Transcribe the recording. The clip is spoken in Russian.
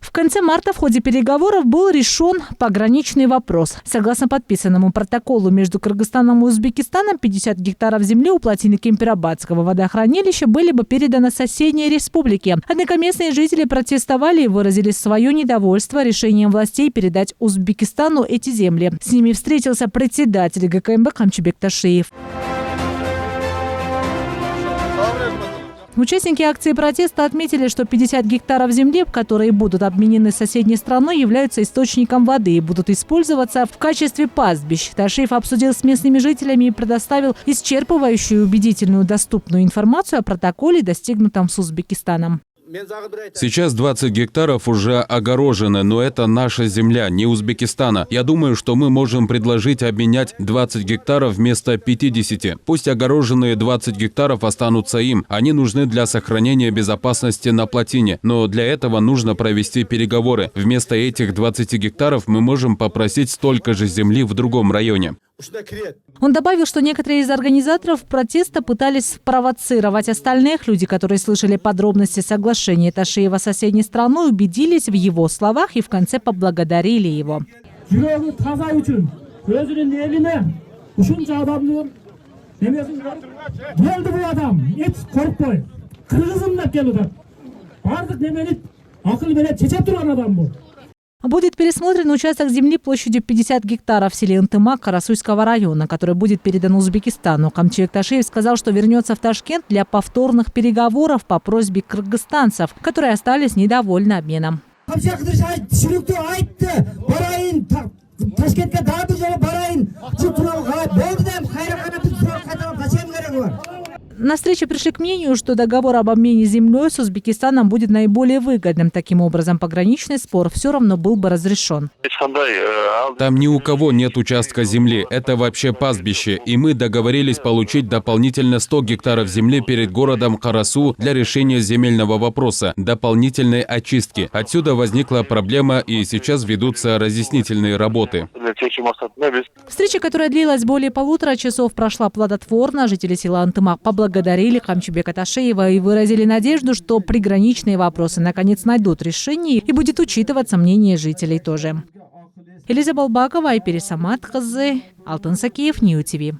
В конце марта в ходе переговоров был решен пограничный вопрос. Согласно подписанному протоколу между Кыргызстаном и Узбекистаном, 50 гектаров земли у плотины Кемпирабадского водохранилища были бы переданы соседней республике. Однако местные жители протестовали и выразили свое недовольство решением властей передать Узбекистану эти земли. С ними встретился председатель ГКМБ Камчыбек Ташиев. Участники акции протеста отметили, что 50 гектаров земли, которые будут обменены соседней страной, являются источником воды и будут использоваться в качестве пастбищ. Ташиев обсудил с местными жителями и предоставил исчерпывающую и убедительную доступную информацию о протоколе, достигнутом с Узбекистаном. Сейчас 20 гектаров уже огорожены, но это наша земля, не Узбекистана. Я думаю, что мы можем предложить обменять 20 гектаров вместо 50. Пусть огороженные 20 гектаров останутся им. Они нужны для сохранения безопасности на плотине. Но для этого нужно провести переговоры. Вместо этих 20 гектаров мы можем попросить столько же земли в другом районе. Он добавил, что некоторые из организаторов протеста пытались спровоцировать остальных. Люди, которые слышали подробности соглашения Ташиева с соседней страной, убедились в его словах и в конце поблагодарили его. Будет пересмотрен участок земли площадью 50 гектаров в селе Ынтымак Карасуйского района, который будет передан Узбекистану. Камчыбек Ташиев сказал, что вернется в Ташкент для повторных переговоров по просьбе кыргызстанцев, которые остались недовольны обменом. На встрече пришли к мнению, что договор об обмене землей с Узбекистаном будет наиболее выгодным. Таким образом, пограничный спор все равно был бы разрешен. Там ни у кого нет участка земли. Это вообще пастбище. И мы договорились получить дополнительно 100 гектаров земли перед городом Карасу для решения земельного вопроса, дополнительной очистки. Отсюда возникла проблема, и сейчас ведутся разъяснительные работы. Встреча, которая длилась более 1,5 часа, прошла плодотворно. Жители села Ынтымак поблагодарили Камчыбека Ташиева и выразили надежду, что приграничные вопросы наконец найдут решение и будет учитываться мнение жителей тоже. Элиза Балбакова, Айпери Самат Кызы, Алтын Сакиев, Нью ТВ.